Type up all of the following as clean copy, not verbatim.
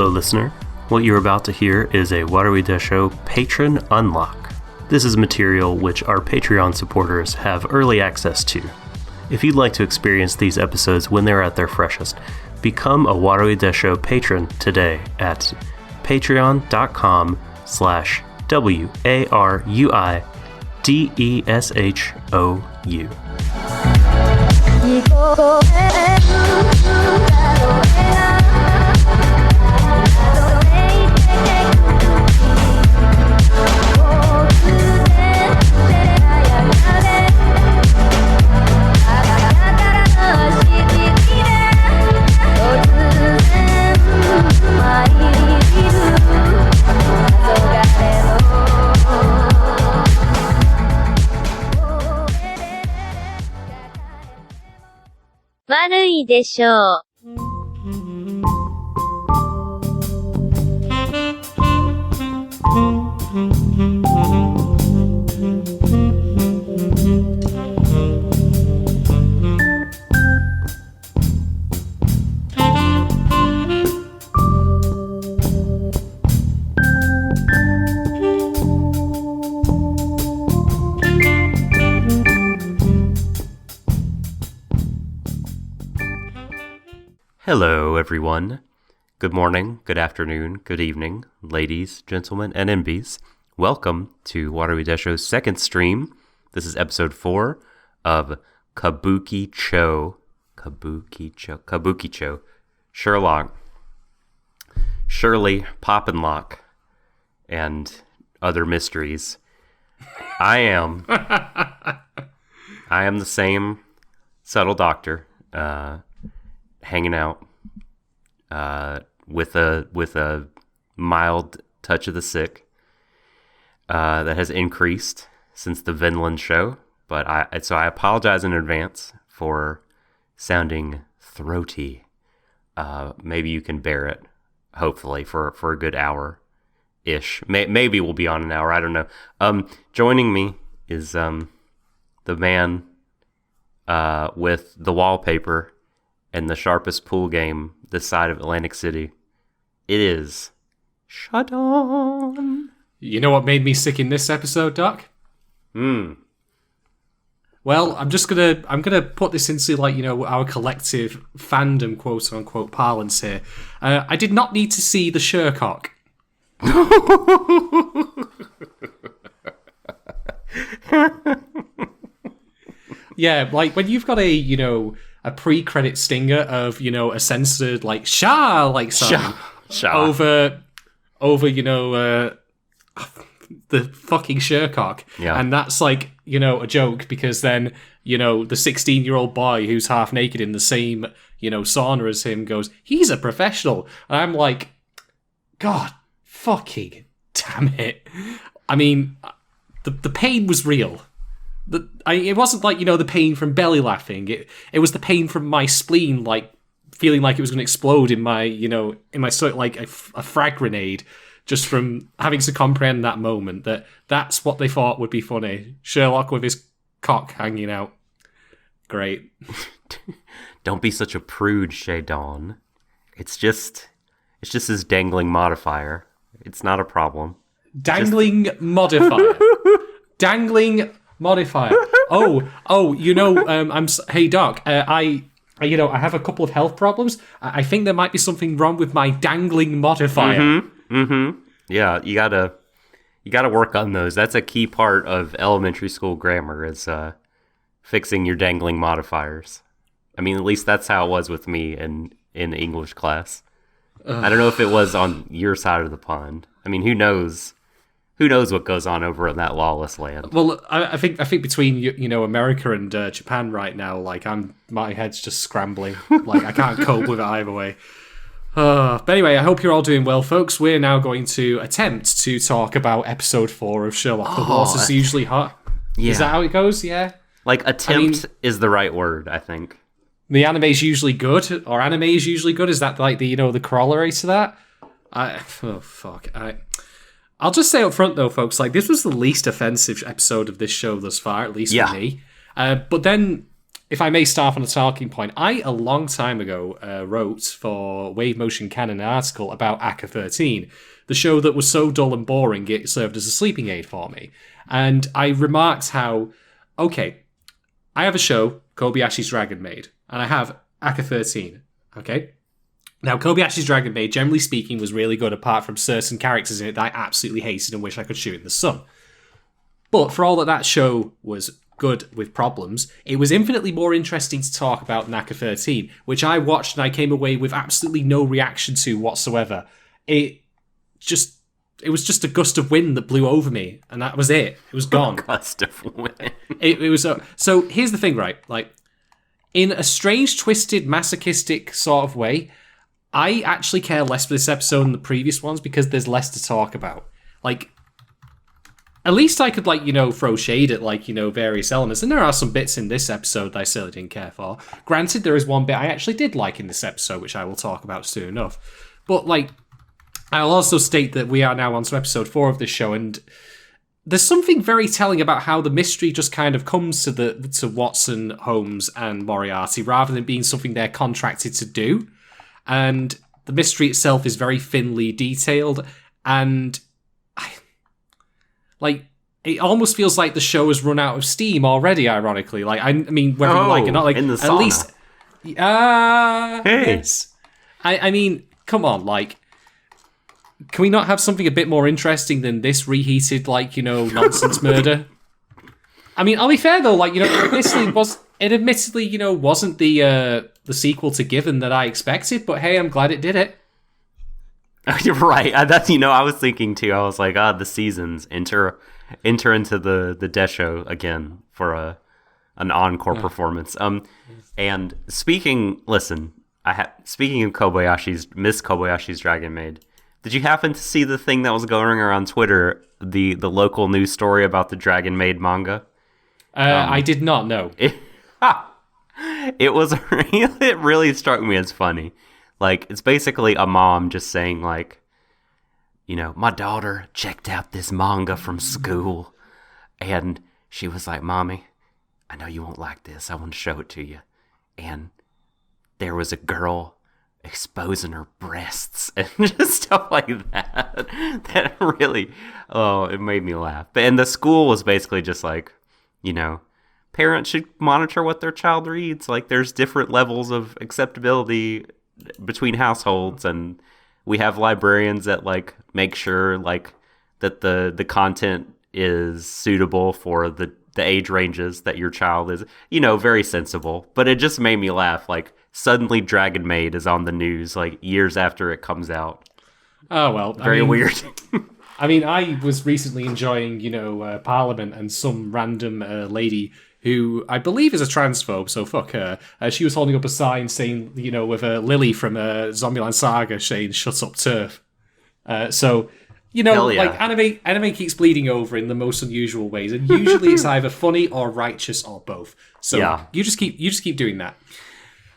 Hello, listener. What you're about to hear is a Warui Deshou Patron Unlock. This is material which our Patreon supporters have early access to. If you'd like to experience these episodes when they're at their freshest, become a Warui Deshou patron today at patreon.com/WARUIDESHOU. Warui Deshou. Hello, everyone. Good morning, good afternoon, good evening, ladies, gentlemen, and MBs. Welcome to Warui Deshou's second stream. This is episode 4 of Kabukicho Sherlock, Shirley, Poppinlock, and other mysteries. I am the same subtle doctor, hanging out with a mild touch of the sick that has increased since the Vinland show, but I apologize in advance for sounding throaty. Maybe you can bear it, hopefully, for a good hour-ish. Maybe we'll be on an hour, I don't know. Joining me is the man with the wallpaper and the sharpest pool game this side of Atlantic City. It is Shadon. You know what made me sick in this episode, Doc? Well, I'm gonna put this into, like, you know, our collective fandom quote unquote parlance here. I did not need to see the Sherlock. Yeah, like when you've got a pre-credit stinger of, a censored, like, Sha, like, song over, the fucking Sherlock. Yeah. And that's, like, a joke, because then, the 16-year-old boy who's half naked in the same, sauna as him goes, he's a professional. And I'm like, God fucking damn it. I mean, the pain was real. It wasn't like, the pain from belly laughing. It was the pain from my spleen, like, feeling like it was going to explode in my, in my stomach, like a frag grenade, just from having to comprehend that moment, that's what they thought would be funny. Sherlock with his cock hanging out. Great. Don't be such a prude, Shadon. It's just his dangling modifier. It's not a problem. Dangling modifier. Dangling modifier. Hey Doc, I have a couple of health problems. I think there might be something wrong with my dangling modifier. Yeah, you gotta work on those. That's a key part of elementary school grammar, is fixing your dangling modifiers. I mean, at least that's how it was with me in English class. I don't know if it was on your side of the pond. I mean, who knows? Who knows what goes on over in that lawless land? Well, I think between America and Japan right now, like, my head's just scrambling. Like, I can't cope with it either way. But anyway, I hope you're all doing well, folks. We're now going to attempt to talk about episode 4 of Sherlock. The water's usually hot. Yeah. Is that how it goes? Yeah. Like, attempt is the right word, I think. The anime's usually good, or anime is usually good. Is that like the the corollary to that? I'll just say up front, though, folks, this was the least offensive episode of this show thus far, at least for me. But then, if I may start on a talking point, I, a long time ago, wrote for Wave Motion Canon an article about Aka 13, the show that was so dull and boring it served as a sleeping aid for me. And I remarked how, okay, I have a show, Kobayashi's Dragon Maid, and I have Aka 13, okay? Now, Kobayashi's Dragon Maid, generally speaking, was really good apart from certain characters in it that I absolutely hated and wish I could shoot in the sun. But for all that show was good with problems, it was infinitely more interesting to talk about than Aka 13, which I watched and I came away with absolutely no reaction to whatsoever. It was just a gust of wind that blew over me, and that was it. It was gone. Gust of wind. It was so. Here's the thing, right? Like, in a strange, twisted, masochistic sort of way, I actually care less for this episode than the previous ones because there's less to talk about. Like, at least I could, like, you know, throw shade at, like, you know, various elements. And there are some bits in this episode that I certainly didn't care for. Granted, there is one bit I actually did like in this episode, which I will talk about soon enough. But, like, I'll also state that we are now on to episode 4 of this show, and there's something very telling about how the mystery just kind of comes to Watson, Holmes, and Moriarty, rather than being something they're contracted to do. And the mystery itself is very thinly detailed, and it almost feels like the show has run out of steam already, ironically. Like, I mean, whether you like it or not, like, in the sauna. At least... Hey. Yes. I mean, come on, like, can we not have something a bit more interesting than this reheated, like, you know, nonsense murder? I mean, I'll be fair, though, like, you know, it admittedly, you know, wasn't the sequel to Given that I expected, but hey, I'm glad it did it. You're right. That's, you know, I was thinking too. I was like, the seasons enter into the Deshou again for an encore performance. And speaking of Miss Kobayashi's Dragon Maid, did you happen to see the thing that was going around Twitter, the local news story about the Dragon Maid manga? I did not know. It was it really struck me as funny. Like, it's basically a mom just saying, like, you know, my daughter checked out this manga from school, and she was like, Mommy, I know you won't like this. I want to show it to you. And there was a girl exposing her breasts and just stuff like that. That really, it made me laugh. And the school was basically just like, you know, parents should monitor what their child reads. Like, there's different levels of acceptability between households, and we have librarians that, like, make sure, like, that the content is suitable for the age ranges that your child is, you know, very sensible. But it just made me laugh. Like, suddenly Dragon Maid is on the news, like, years after it comes out. Oh, well. Very weird. I mean, I was recently enjoying, you know, Parliament, and some random lady who I believe is a transphobe, so fuck her. She was holding up a sign saying, you know, with Lily from Zombieland Saga saying, shut up, TERF. So, you know, yeah. like, anime keeps bleeding over in the most unusual ways, and usually it's either funny or righteous or both. So yeah. you just keep doing that.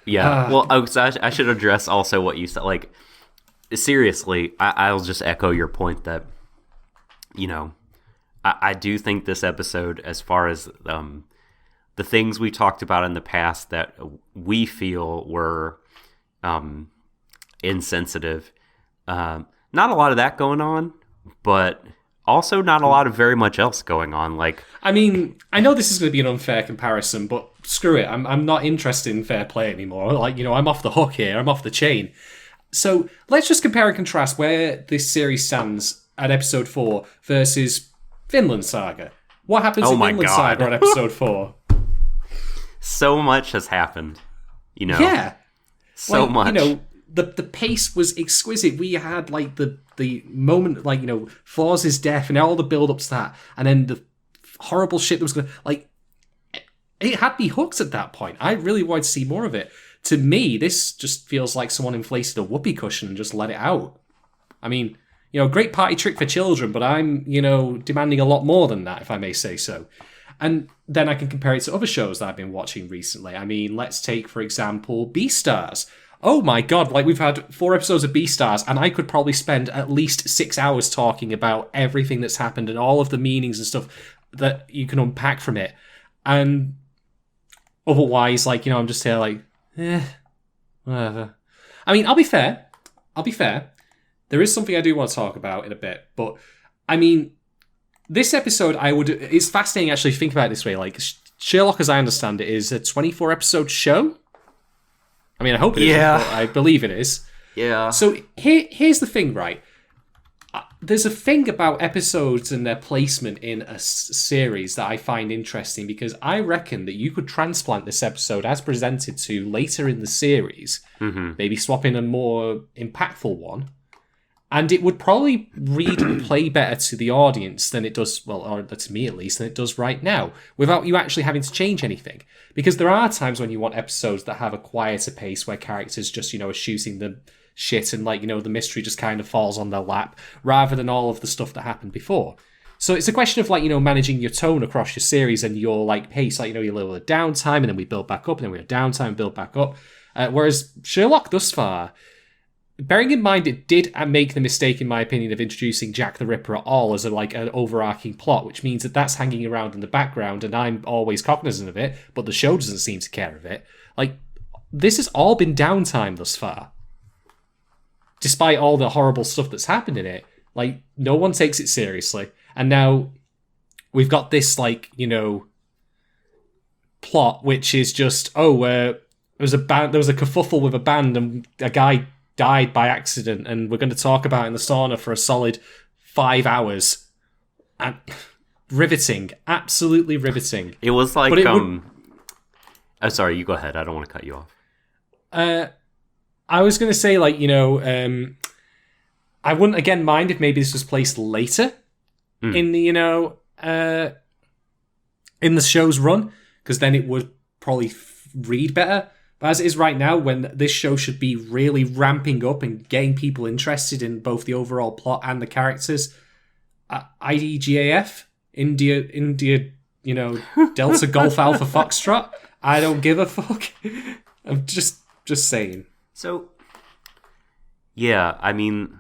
Yeah. So I should address also what you said. Like, seriously, I'll just echo your point that, you know, I do think this episode, as far as the things we talked about in the past that we feel were insensitive, not a lot of that going on, but also not a lot of very much else going on. Like, I mean, I know this is going to be an unfair comparison, but screw it. I'm not interested in fair play anymore. Like, you know, I'm off the hook here. I'm off the chain. So let's just compare and contrast where this series stands at episode 4 versus Vinland Saga. What happens in Vinland Saga on episode 4? So much has happened, you know. Yeah, so much. You know, the pace was exquisite. We had, like, the moment, like, you know, Thor's death and all the build up to that, and then the horrible shit that was going to, like, it had me hooked at that point. I really wanted to see more of it. To me, this just feels like someone inflated a whoopee cushion and just let it out. I mean, you know, great party trick for children, but I'm, you know, demanding a lot more than that, if I may say so. And then I can compare it to other shows that I've been watching recently. I mean, let's take, for example, Beastars. Oh my god, like, we've had 4 episodes of Beastars, and I could probably spend at least 6 hours talking about everything that's happened and all of the meanings and stuff that you can unpack from it. And Otherwise, like, I'm just here like, whatever. I mean, I'll be fair. There is something I do want to talk about in a bit, but I mean, this episode, it's fascinating actually to think about it this way. Like, Sherlock, as I understand it, is a 24 episode show. I mean, I hope it is, but I believe it is. Yeah. So here's the thing, right? There's a thing about episodes and their placement in a series that I find interesting, because I reckon that you could transplant this episode as presented to later in the series, maybe swap in a more impactful one, and it would probably read and play better to the audience than it does, well, or to me at least, than it does right now, without you actually having to change anything. Because there are times when you want episodes that have a quieter pace, where characters just, are shooting the shit and, like, the mystery just kind of falls on their lap, rather than all of the stuff that happened before. So it's a question of, like, managing your tone across your series and your, like, pace. Like, you little downtime, and then we build back up, and then we have downtime and build back up. Whereas Sherlock thus far, bearing in mind it did make the mistake, in my opinion, of introducing Jack the Ripper at all as an overarching plot, which means that that's hanging around in the background, and I'm always cognizant of it, but the show doesn't seem to care of it. Like, this has all been downtime thus far. Despite all the horrible stuff that's happened in it, like, no one takes it seriously. And now we've got this, like, plot, which is just, there was a kerfuffle with a band, and a guy died by accident, and we're going to talk about it in the sauna for a solid 5 hours. And riveting. Absolutely riveting. It was like, oh, sorry, you go ahead. I don't want to cut you off. I was going to say, like, I wouldn't, again, mind if maybe this was placed later in the, in the show's run, because then it would probably read better. But as it is right now, when this show should be really ramping up and getting people interested in both the overall plot and the characters, IDGAF, India, Delta Golf Alpha Foxtrot, I don't give a fuck. I'm just saying. So, yeah, I mean,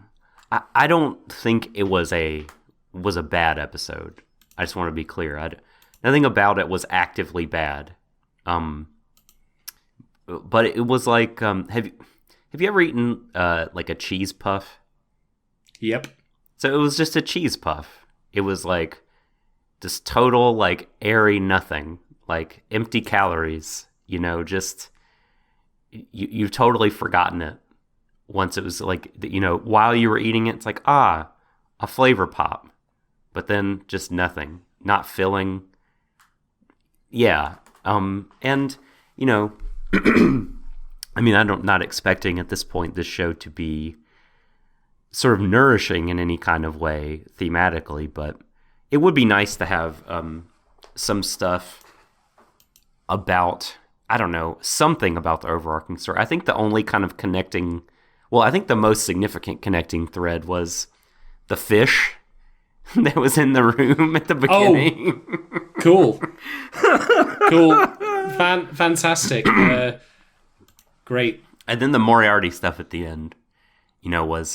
I don't think it was a bad episode. I just want to be clear. Nothing about it was actively bad. But it was like, have you ever eaten like a cheese puff? Yep. So it was just a cheese puff. It was like just total, like, airy nothing, like empty calories. Just. You've totally forgotten it once it was like, while you were eating it, it's like, a flavor pop, but then just nothing, not filling. Yeah. And, I mean, I'm not expecting at this point this show to be sort of nourishing in any kind of way thematically, but it would be nice to have some stuff about, I don't know, something about the overarching story. I think the only kind of I think the most significant connecting thread was the fish that was in the room at the beginning. Oh, cool. Cool. Fantastic. Great. And then the Moriarty stuff at the end, was,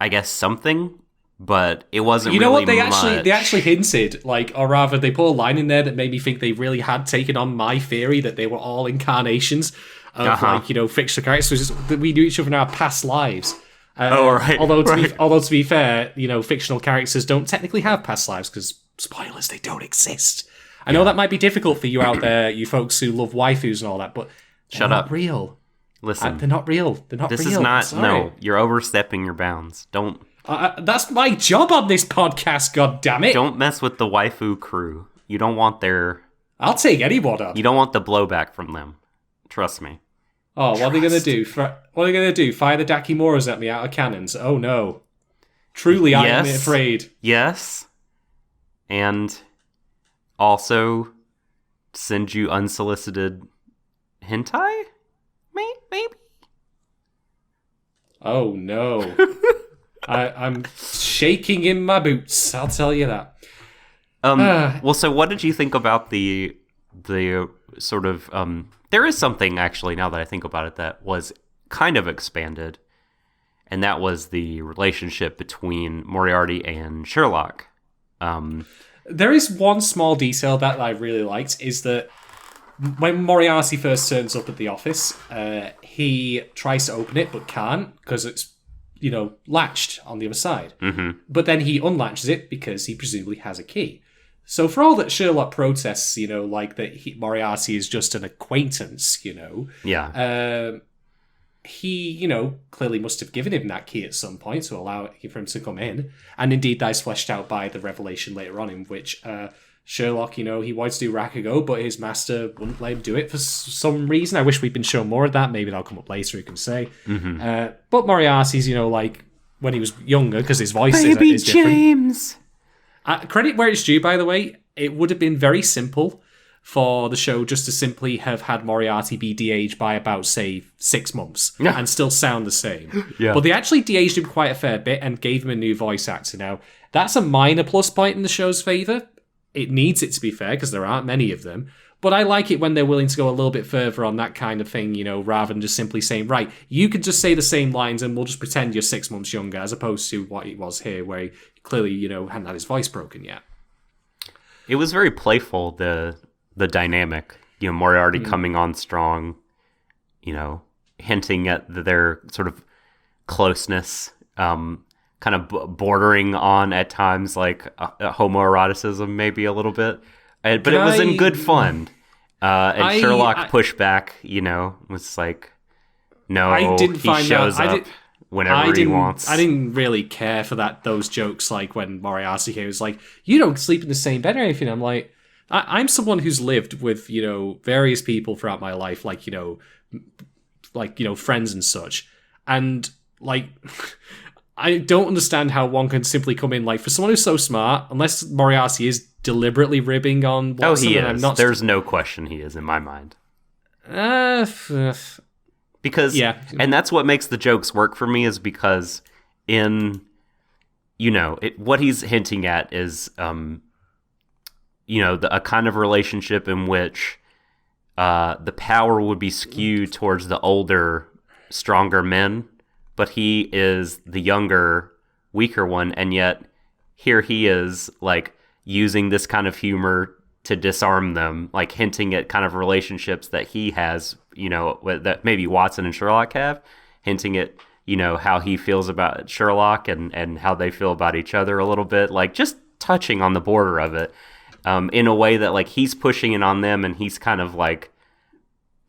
I guess, something, but it wasn't really what, much. They actually hinted, like, or rather, they put a line in there that made me think they really had taken on my theory that they were all incarnations of, like, fictional characters, that we knew each other in our past lives. Right. Although to be fair, fictional characters don't technically have past lives, because, spoilers, they don't exist. I know that might be difficult for you out there, you folks who love waifus and all that, but Shut up. Not real. Listen. They're not real. This is not, no, you're overstepping your bounds. Don't. That's my job on this podcast, goddammit. Don't mess with the waifu crew. You don't want their... I'll take anyone up. You don't want the blowback from them. Trust me. Oh, what are they going to do? What are they going to do? Fire the Dakimuras at me out of cannons? Oh, no. Truly, I am afraid. Yes. And also send you unsolicited hentai? Maybe? Oh, no. I'm shaking in my boots, I'll tell you that. Well, so what did you think about the sort of... there is something, actually, now that I think about it, that was kind of expanded, and that was the relationship between Moriarty and Sherlock. There is one small detail that I really liked, is that when Moriarty first turns up at the office, he tries to open it but can't because it's, latched on the other side. Mm-hmm. But then he unlatches it because he presumably has a key. So for all that Sherlock protests, like that Moriarty is just an acquaintance, Yeah. He, clearly must have given him that key at some point to allow for him to come in. And indeed, that is fleshed out by the revelation later on in which Sherlock, he wanted to do Rakugo, but his master wouldn't let him do it for some reason. I wish we'd been shown more of that. Maybe that'll come up later, who can say. Mm-hmm. But Moriarty's, like, when he was younger, because his voice Baby is different. James! Credit where it's due, by the way. It would have been very simple for the show just to simply have had Moriarty be de-aged by about, say, 6 months and still sound the same. Yeah. But they actually de-aged him quite a fair bit and gave him a new voice actor. Now, that's a minor plus point in the show's favour. It needs it to be fair because there aren't many of them. But I like it when they're willing to go a little bit further on that kind of thing, rather than just simply saying, right, you could just say the same lines and we'll just pretend you're 6 months younger, as opposed to what it was here, where he clearly, hadn't had his voice broken yet. It was very playful, the dynamic. Moriarty coming on strong, hinting at their sort of closeness, kind of bordering on at times like a homoeroticism, maybe a little bit. But it was in good fun. And Sherlock pushed back, was like, no, I didn't he find shows up whenever he wants. I didn't really care for those jokes, like when Moriarty came, was like, you don't sleep in the same bed or anything. I'm like, I'm someone who's lived with, various people throughout my life, like, friends and such. And, like, I don't understand how one can simply come in, like, for someone who's so smart, unless Moriarty is deliberately ribbing on Watson. Oh, he is. I'm not There's no question he is in my mind. Because, yeah. And that's what makes the jokes work for me, is because what he's hinting at is, a kind of relationship in which the power would be skewed towards the older, stronger men, but he is the younger, weaker one, and yet here he is, like, using this kind of humor to disarm them, like hinting at kind of relationships that he has, that maybe Watson and Sherlock have, hinting at, how he feels about Sherlock and how they feel about each other a little bit, like just touching on the border of it, in a way that, like, he's pushing it on them and he's kind of like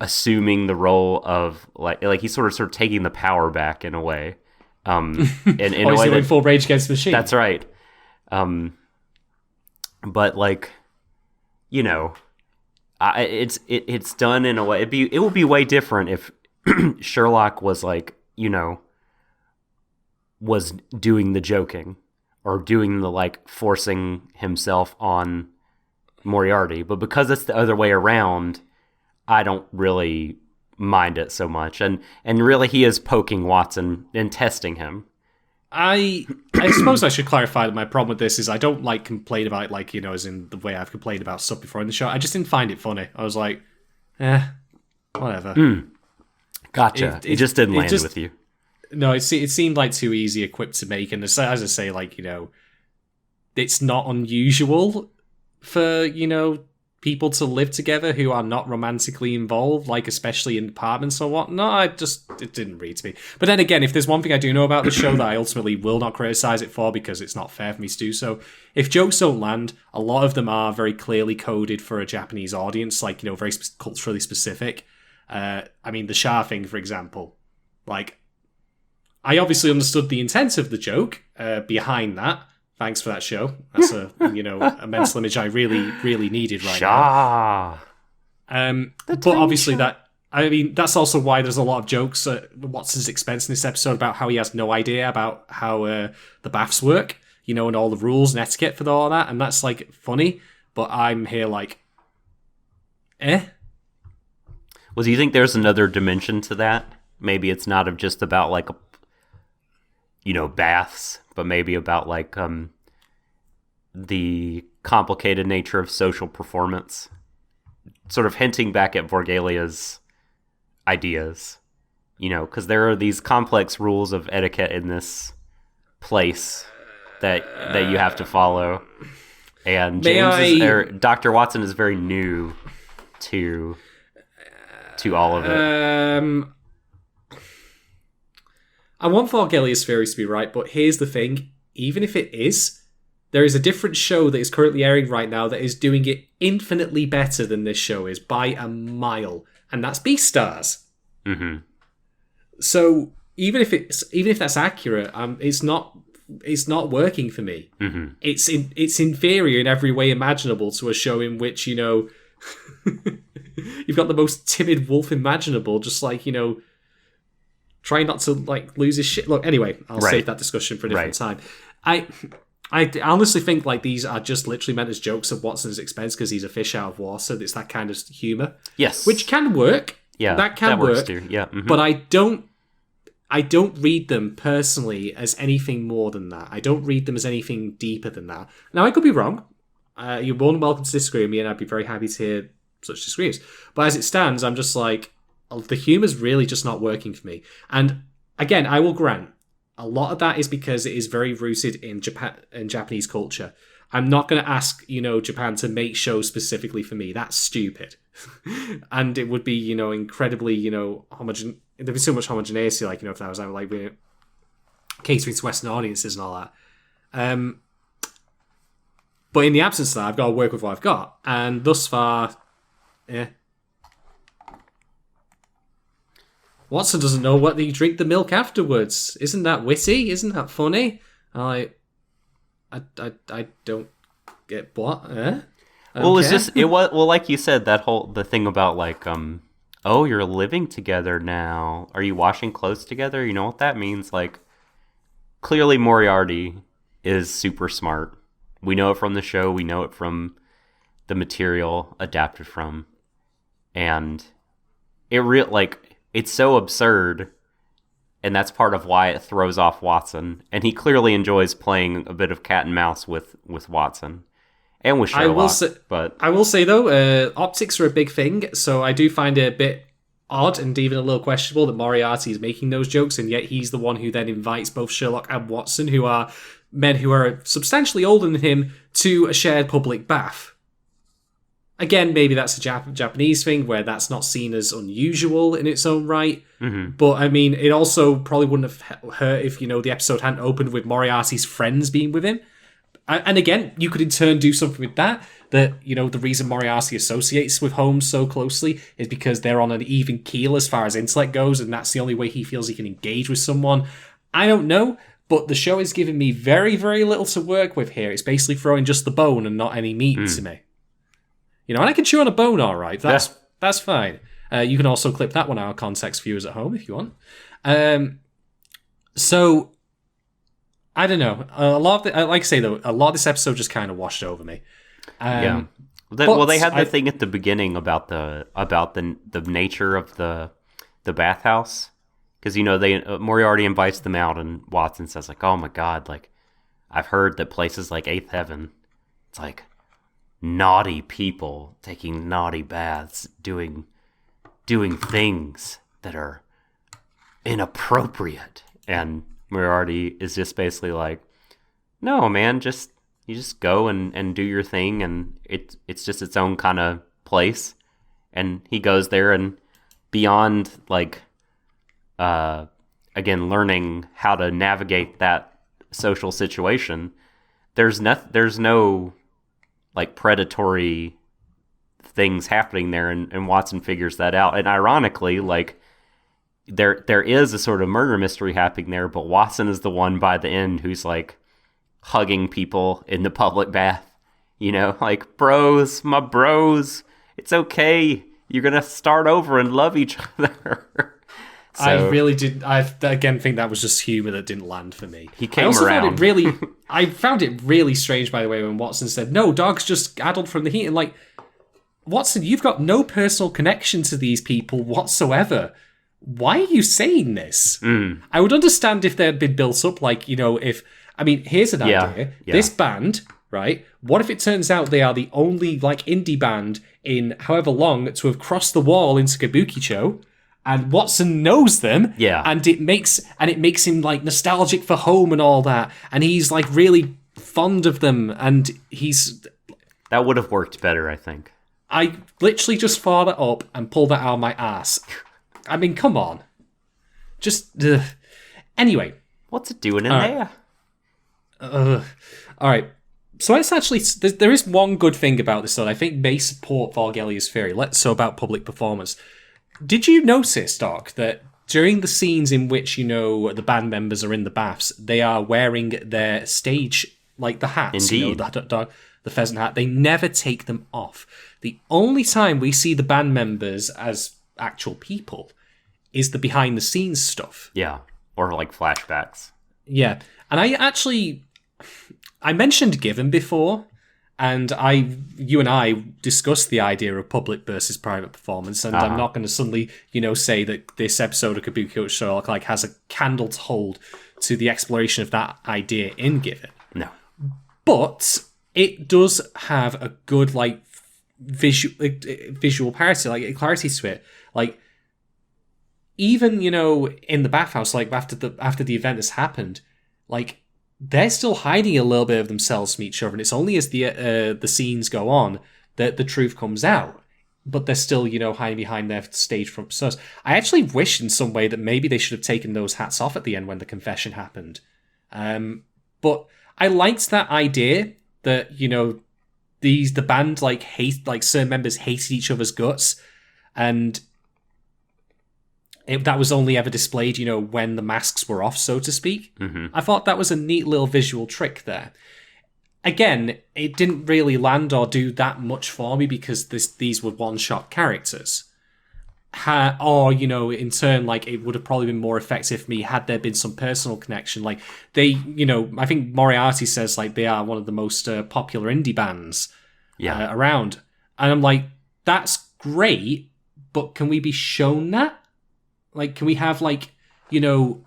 assuming the role of like he's sort of taking the power back in a way. In a way that, full Rage Against the Machine. That's right. But like, it's done in a way. It would be way different if Sherlock was like, was doing the joking or doing the like forcing himself on Moriarty. But because it's the other way around, I don't really mind it so much. And really, he is poking Watson and testing him. I suppose I should clarify that my problem with this is I don't like complain about it, like, as in the way I've complained about stuff before in the show. I just didn't find it funny. I was like, whatever. Gotcha. It just didn't land with you. No, it seemed like too easy a quip to make. And as I say, like, it's not unusual for, people to live together who are not romantically involved, like especially in apartments or whatnot. It didn't read to me. But then again, if there's one thing I do know about the show that I ultimately will not criticize it for because it's not fair for me to do so, if jokes don't land, a lot of them are very clearly coded for a Japanese audience, like, very culturally specific. I mean, the Shah thing, for example. Like, I obviously understood the intent of the joke behind that. Thanks for that show. That's a a mental image I really, really needed right now. But obviously that's also why there's a lot of jokes at Watson's expense in this episode about how he has no idea about how the baths work, and all the rules and etiquette for all that, and that's like funny. But I'm here like, Well, do you think there's another dimension to that? Maybe it's not just about like baths, but maybe about like the complicated nature of social performance, sort of hinting back at Vorgelia's ideas, because there are these complex rules of etiquette in this place that you have to follow, and Dr. Watson is very new to all of it. I want Vargelius Furious to be right, but here's the thing. Even if it is, there is a different show that is currently airing right now that is doing it infinitely better than this show is by a mile, and that's Beastars. Mm-hmm. So even if that's accurate, it's not working for me. Mm-hmm. It's inferior in every way imaginable to a show in which, you know, you've got the most timid wolf imaginable, just like, you know, trying not to like lose his shit. Look, anyway, I'll save that discussion for a different time. I honestly think like these are just literally meant as jokes at Watson's expense because he's a fish out of water. It's that kind of humor, yes, which can work. Yeah, that can work. Too. Yeah, mm-hmm. But I don't read them personally as anything more than that. I don't read them as anything deeper than that. Now, I could be wrong. You're more than welcome to disagree with me, and I'd be very happy to hear such disagreements. But as it stands, I'm just like, the humor's really just not working for me. And again, I will grant, a lot of that is because it is very rooted in Japanese culture. I'm not going to ask, you know, Japan to make shows specifically for me. That's stupid. And it would be, you know, incredibly, you know, there'd be so much homogeneity, like, you know, if that was like catering to Western audiences and all that. But in the absence of that, I've got to work with what I've got. And thus far, Watson doesn't know what you drink the milk afterwards. Isn't that witty? Isn't that funny? I don't get what? Well, it's just like you said, the thing about like oh, you're living together now. Are you washing clothes together? You know what that means? Like, clearly Moriarty is super smart. We know it from the show. We know it from the material adapted from, and it's so absurd, and that's part of why it throws off Watson. And he clearly enjoys playing a bit of cat and mouse with Watson and with Sherlock. I will say though, optics are a big thing, so I do find it a bit odd and even a little questionable that Moriarty is making those jokes, and yet he's the one who then invites both Sherlock and Watson, who are men who are substantially older than him, to a shared public bath. Again, maybe that's a Japanese thing where that's not seen as unusual in its own right. Mm-hmm. But, I mean, it also probably wouldn't have hurt if, you know, the episode hadn't opened with Moriarty's friends being with him. And again, you could in turn do something with that, you know, the reason Moriarty associates with Holmes so closely is because they're on an even keel as far as intellect goes, and that's the only way he feels he can engage with someone. I don't know, but the show is giving me very, very little to work with here. It's basically throwing just the bone and not any meat to me. You know, and I can chew on a bone all right. That's fine. You can also clip that one out of context, viewers at home, if you want. So, I don't know. Like I say, though, a lot of this episode just kind of washed over me. Yeah. They had the thing at the beginning about the nature of the bathhouse. Because, you know, Moriarty invites them out, and Watson says, like, oh my god, like, I've heard that places like Eighth Heaven, it's like naughty people taking naughty baths, doing things that are inappropriate. And Moriarty is just basically like, no, man, you just go and do your thing, and it's just its own kind of place. And he goes there, and beyond, like, again, learning how to navigate that social situation, there's no like predatory things happening there, and Watson figures that out. And ironically, like, there is a sort of murder mystery happening there, but Watson is the one by the end who's like hugging people in the public bath, you know, like, my bros, it's okay, you're gonna start over and love each other. So, I again think that was just humor that didn't land for me. He came around. I found it really strange, by the way, when Watson said, no, dogs just addled from the heat. And like, Watson, you've got no personal connection to these people whatsoever. Why are you saying this? I would understand if they had been built up, like, you know, here's an idea. Yeah. This band, right? What if it turns out they are the only, like, indie band in however long to have crossed the wall into Kabukicho? And Watson knows them, and it makes him like nostalgic for home and all that, and he's like really fond of them, and that would have worked better, I think. I literally just thought that up and pulled that out of my ass. I mean, come on. Just, anyway. What's it doing in there? Alright. So let's actually, there is one good thing about this, though. I think may support Vargelia's theory. So about public performance. Did you notice, Doc, that during the scenes in which, the band members are in the baths, they are wearing their stage, like the hats, Indeed. The pheasant hat, they never take them off. The only time we see the band members as actual people is the behind the scenes stuff. Yeah, or like flashbacks. Yeah, and I mentioned Given before, and you and I discussed the idea of public versus private performance, and I'm not going to suddenly, say that this episode of Kabukicho Sherlock has a candle to hold to the exploration of that idea in Given. No. But it does have a good, visual parity, clarity to it. Even, in the bathhouse, after the event has happened, they're still hiding a little bit of themselves from each other, and it's only as the scenes go on that the truth comes out. But they're still, hiding behind their stage front personas. I actually wish in some way that maybe they should have taken those hats off at the end when the confession happened. But I liked that idea that, the band, certain members hated each other's guts, and that was only ever displayed, when the masks were off, so to speak. Mm-hmm. I thought that was a neat little visual trick there. Again, it didn't really land or do that much for me because these were one-shot characters. In turn, it would have probably been more effective for me had there been some personal connection. I think Moriarty says, they are one of the most popular indie bands around. And I'm like, that's great, but can we be shown that? Can we have,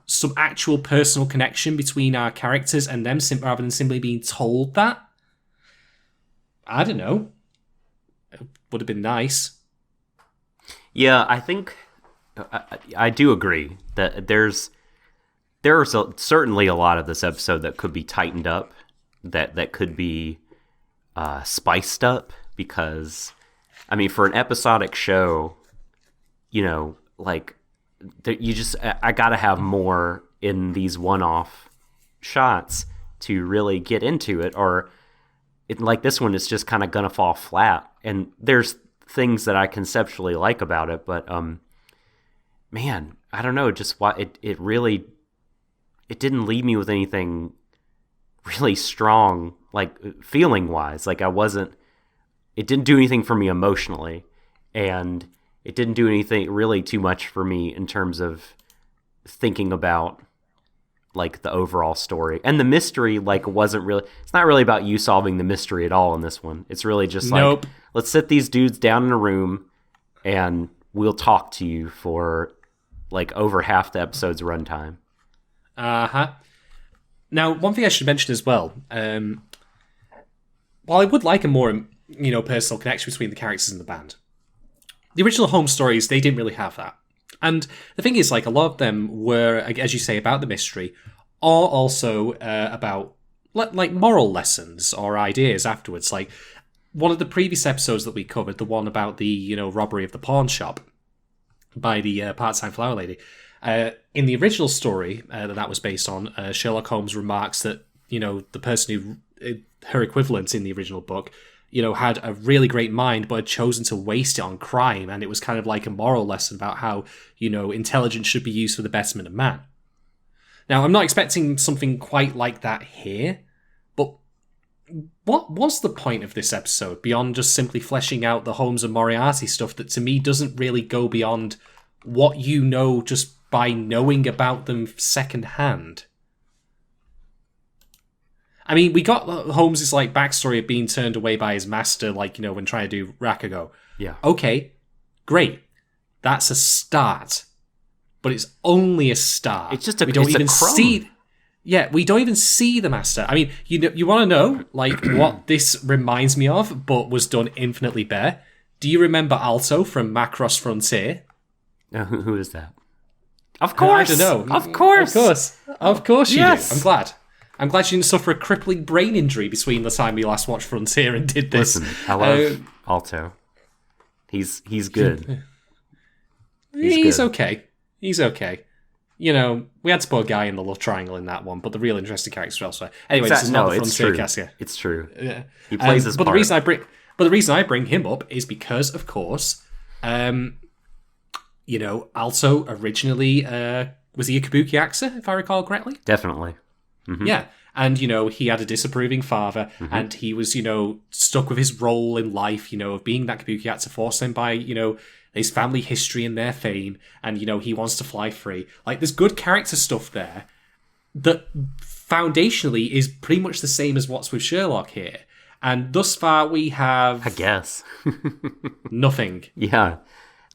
some actual personal connection between our characters and them rather than simply being told that? I don't know. It would have been nice. Yeah, I think I do agree that there are certainly a lot of this episode that could be tightened up, that could be spiced up, because, I mean, for an episodic show, I gotta have more in these one-off shots to really get into it, or this one is just kind of gonna fall flat. And there's things that I conceptually like about it, but man, I don't know, just why it really didn't leave me with anything really strong, feeling wise. It didn't do anything for me emotionally, and it didn't do anything really too much for me in terms of thinking about the overall story. And the mystery wasn't really, it's not really about you solving the mystery at all in this one. It's really just nope. Let's sit these dudes down in a room and we'll talk to you for over half the episode's runtime. Now, one thing I should mention as well, while I would like a more, personal connection between the characters in the band, the original home stories, they didn't really have that. And the thing is, a lot of them were, as you say, about the mystery, or also about, moral lessons or ideas afterwards. One of the previous episodes that we covered, the one about the, robbery of the pawn shop by the part-time flower lady. In the original story that was based on, Sherlock Holmes remarks that, the person who, her equivalent in the original book, had a really great mind, but had chosen to waste it on crime. And it was kind of like a moral lesson about how, intelligence should be used for the betterment of man. Now, I'm not expecting something quite like that here, but what was the point of this episode beyond just simply fleshing out the Holmes and Moriarty stuff that to me doesn't really go beyond what just by knowing about them secondhand? I mean, we got Holmes' backstory of being turned away by his master, when trying to do Rakugo. Yeah. Okay, great. That's a start. But it's only a start. It's just we don't even see. Yeah, we don't even see the master. I mean, you want to know what this reminds me of, but was done infinitely better? Do you remember Alto from Macross Frontier? Who is that? Of course. I don't know. Of course. Of course you yes. do. I'm glad. I'm glad you didn't suffer a crippling brain injury between the time we last watched Frontier and did this. Listen, I love Alto. He's good. He's okay. He's okay. You know, we had to put a guy in the love triangle in that one, but the real interesting characters are elsewhere. Anyway, this is not the Frontier cast here. It's true. Yeah. He plays his part. The reason I bring him up is because, of course, you know, Alto originally was he a kabuki actor, if I recall correctly? Definitely. Mm-hmm. Yeah. And, you know, he had a disapproving father, and he was, you know, stuck with his role in life, you know, of being that kabuki actor forced him by, you know, his family history and their fame, and, you know, he wants to fly free. Like, there's good character stuff there that foundationally is pretty much the same as what's with Sherlock here. And thus far, we have... I guess. nothing. Yeah.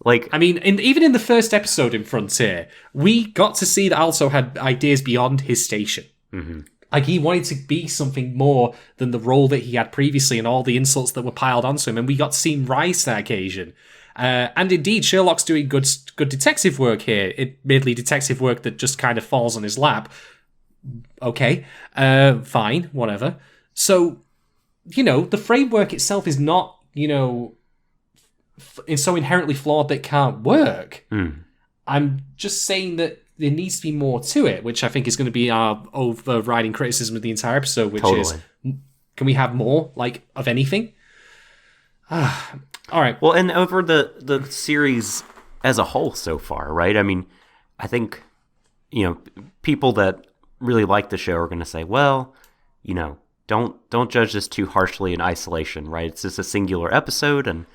Like, I mean, even in the first episode in Frontier, we got to see that Alto had ideas beyond his station. Mm-hmm. Like, he wanted to be something more than the role that he had previously and all the insults that were piled onto him, and we got to see him rise to that occasion. And indeed, Sherlock's doing good detective work here. Admittedly, detective work that just kind of falls on his lap. Okay, fine, whatever. So, you know, the framework itself is not, you know, is so inherently flawed that it can't work. I'm just saying that there needs to be more to it, which I think is going to be our overriding criticism of the entire episode, which is, can we have more, like, of anything? All right. Well, and over the series as a whole so far, right? I mean, I think, you know, people that really like the show are going to say, well, you know, don't judge this too harshly in isolation, right? It's just a singular episode, and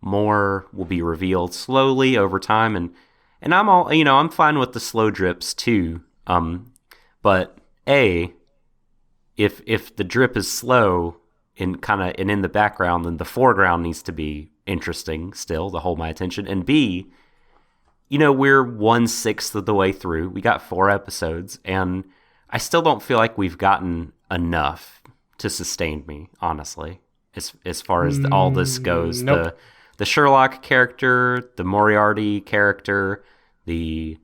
more will be revealed slowly over time, and I'm all, you know, I'm fine with the slow drips too. But if the drip is slow and in the background, then the foreground needs to be interesting still to hold my attention. And B, you know, we're 1/6 of the way through. We got 4 episodes, and I still don't feel like we've gotten enough to sustain me, honestly, as far as all this goes. Nope. The Sherlock character, the Moriarty character, the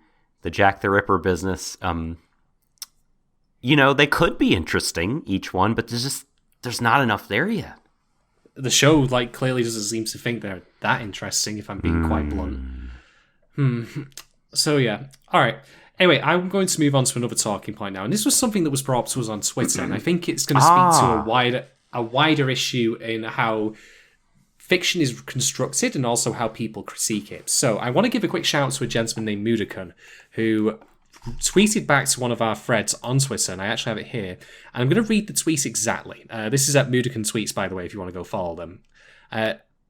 Jack the Ripper business, you know, they could be interesting, each one, but there's not enough there yet. The show, like, clearly doesn't seem to think they're that interesting, if I'm being quite blunt. So, yeah. All right. Anyway, I'm going to move on to another talking point now, and this was something that was brought up to us on Twitter, and I think it's going to speak to a wider issue in how fiction is constructed and also how people critique it. So I want to give a quick shout out to a gentleman named Mudakuntweets, who tweeted back to one of our threads on Twitter, and I actually have it here. And I'm going to read the tweet exactly. This is at Mudakuntweets, by the way, if you want to go follow them.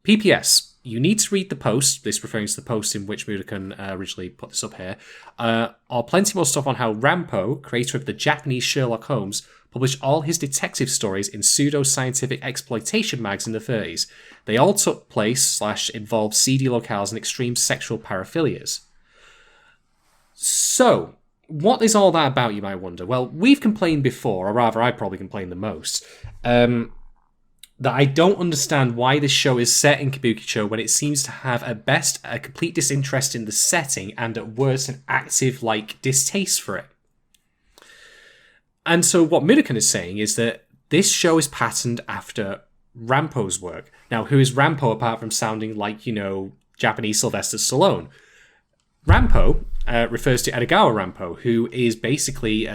PPS, you need to read the post, this referring to the post in which Mudakun originally put this up here, or plenty more stuff on how Rampo, creator of the Japanese Sherlock Holmes, published all his detective stories in pseudo-scientific exploitation mags in the 30s. They all took place / involved seedy locales and extreme sexual paraphilias. So, what is all that about, you might wonder? Well, we've complained before, or rather I probably complained the most, that I don't understand why this show is set in Kabukicho when it seems to have at best a complete disinterest in the setting and at worst an active, distaste for it. And so what Mudakun is saying is that this show is patterned after Rampo's work. Now, who is Rampo apart from sounding like, you know, Japanese Sylvester Stallone? Rampo refers to Edogawa Rampo, who is basically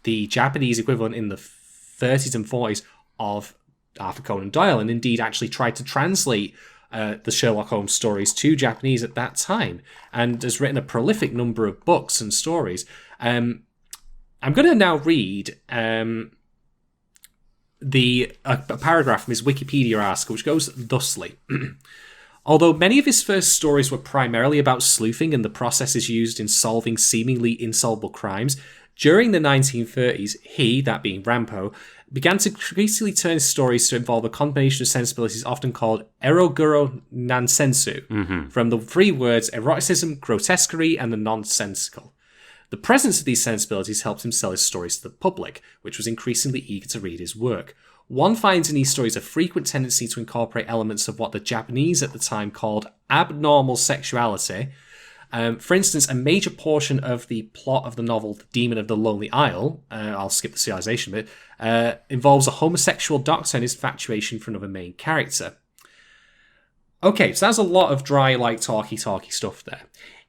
the Japanese equivalent in the 30s and 40s of Arthur Conan Doyle, and indeed actually tried to translate the Sherlock Holmes stories to Japanese at that time, and has written a prolific number of books and stories. I'm going to now read a paragraph from his Wikipedia article, which goes thusly. Although many of his first stories were primarily about sleuthing and the processes used in solving seemingly insoluble crimes, during the 1930s, he, that being Rampo, began to increasingly turn his stories to involve a combination of sensibilities often called eroguro nansensu, from the three words eroticism, grotesquerie, and the nonsensical. The presence of these sensibilities helped him sell his stories to the public, which was increasingly eager to read his work. One finds in these stories a frequent tendency to incorporate elements of what the Japanese at the time called abnormal sexuality. For instance, a major portion of the plot of the novel The Demon of the Lonely Isle, I'll skip the serialization bit, involves a homosexual doctor and his infatuation for another main character. Okay, so that's a lot of dry, like, talky stuff there.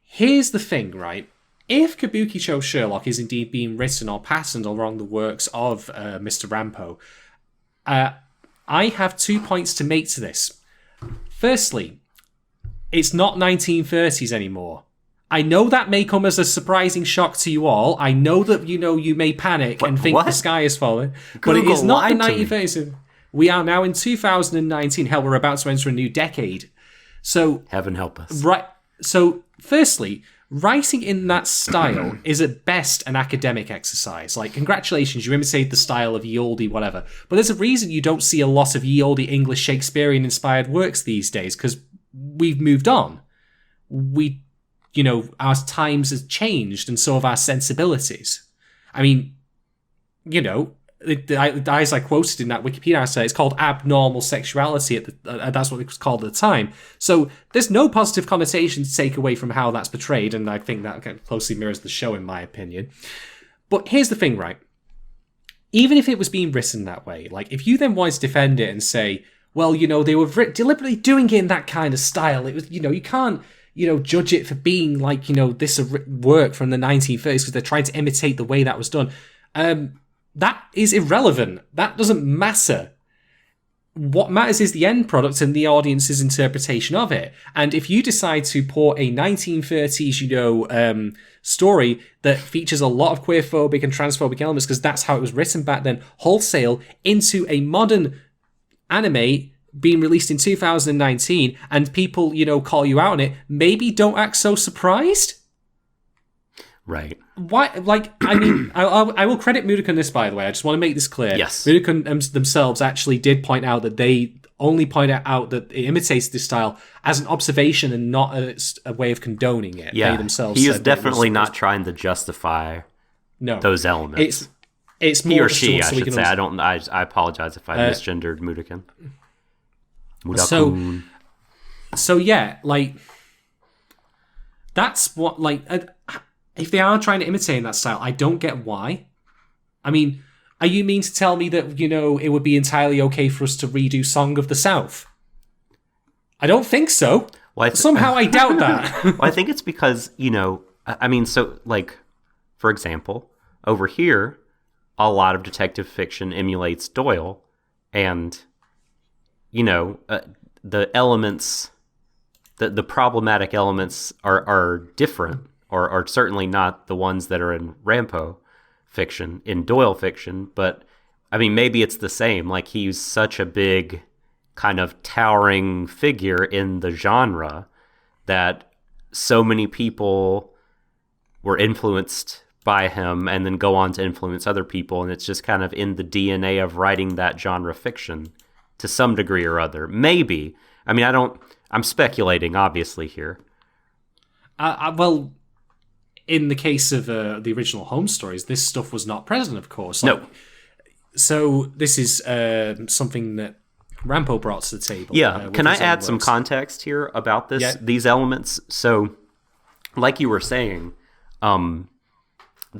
Here's the thing, right? If Kabukicho Sherlock is indeed being written or patterned along the works of Mr. Rampo, I have 2 points to make to this. Firstly, it's not 1930s anymore. I know that may come as a surprising shock to you all. I know that you may panic and think the sky is falling, but it is not the 1930s. We are now in 2019. Hell, we're about to enter a new decade. So heaven help us. Right. So, firstly, writing in that style is at best an academic exercise. Like, congratulations, you imitate the style of ye olde whatever. But there's a reason you don't see a lot of ye olde English Shakespearean-inspired works these days, because we've moved on. Our times have changed, and so have our sensibilities. I mean, the eyes I quoted in that Wikipedia article, it's called abnormal sexuality. That's what it was called at the time. So there's no positive connotation to take away from how that's portrayed, and I think that kind of closely mirrors the show, in my opinion. But here's the thing, right? Even if it was being written that way, like, if you then wanted to defend it and say, well, they were deliberately doing it in that kind of style, it was, you can't, judge it for being like, this work from the 1930s because they're trying to imitate the way that was done. That is irrelevant. That doesn't matter. What matters is the end product and the audience's interpretation of it. And if you decide to pour a 1930s, story that features a lot of queerphobic and transphobic elements, because that's how it was written back then, wholesale, into a modern anime being released in 2019, and people, call you out on it, maybe don't act so surprised. Right. Why? Like, I mean, I will credit Mudakun this, by the way. I just want to make this clear. Yes. Mudakun themselves actually did point out that they only point out that it imitates this style as an observation and not a way of condoning it. Yeah. They themselves he is definitely not trying to justify those elements. It's more he or she, I should say. I apologize if I misgendered Mudakun. So yeah, like, that's what, like, if they are trying to imitate that style, I don't get why. I mean, are you mean to tell me that, it would be entirely okay for us to redo Song of the South? I don't think so. Well, somehow I doubt that. Well, I think it's because, so, like, for example, over here, a lot of detective fiction emulates Doyle, and the elements, the problematic elements are different, or are certainly not the ones that are in Rampo fiction, in Doyle fiction. But I mean, maybe it's the same. Like, he's such a big kind of towering figure in the genre that so many people were influenced by him and then go on to influence other people. And it's just kind of in the DNA of writing that genre fiction to some degree or other. Maybe. I mean, I'm speculating, obviously, here. Well, in the case of the original Home Stories, this stuff was not present, of course. No. So this is something that Rampo brought to the table. Yeah. Can I add some context here about this? Yeah. These elements? So, like you were saying,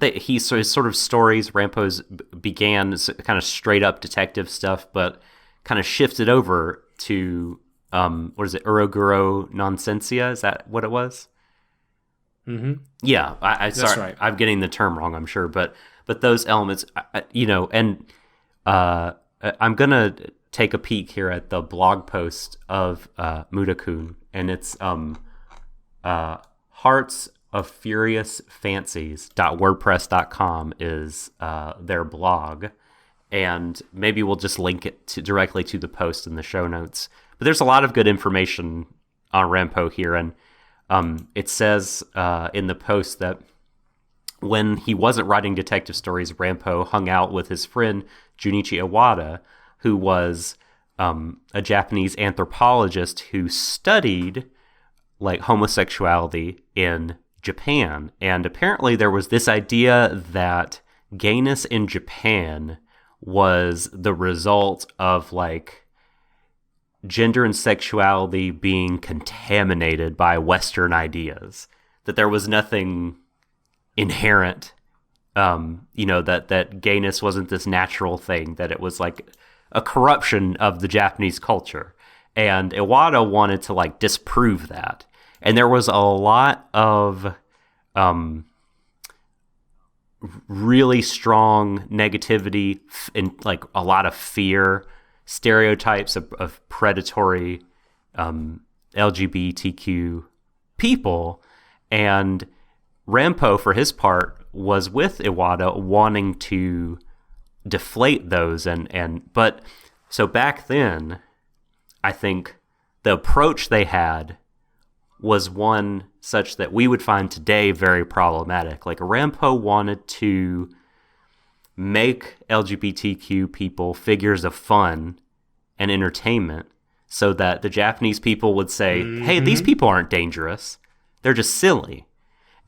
his sort of stories, Rampo's, began as kind of straight up detective stuff, but kind of shifted over to what is it, Uroguro Nonsensia? Is that what it was? Mm-hmm. Yeah, that's sorry, right. I'm getting the term wrong, I'm sure, but those elements, and I'm gonna take a peek here at the blog post of Mudakun, and it's Hearts of Furious Fancies.wordpress.com is their blog. And maybe we'll just link it directly to the post in the show notes. But there's a lot of good information on Rampo here. And it says in the post that when he wasn't writing detective stories, Rampo hung out with his friend Junichi Iwata, who was a Japanese anthropologist who studied like homosexuality in Japan. And apparently there was this idea that gayness in Japan was the result of like gender and sexuality being contaminated by Western ideas, that there was nothing inherent, that gayness wasn't this natural thing, that it was like a corruption of the Japanese culture. And Iwata wanted to like disprove that. And there was a lot of really strong negativity and like a lot of fear, stereotypes of predatory LGBTQ people. And Rampo, for his part, was with Iwata wanting to deflate those. But so back then, I think the approach they had was one such that we would find today very problematic. Like Rampo wanted to make LGBTQ people figures of fun and entertainment so that the Japanese people would say, hey, these people aren't dangerous. They're just silly.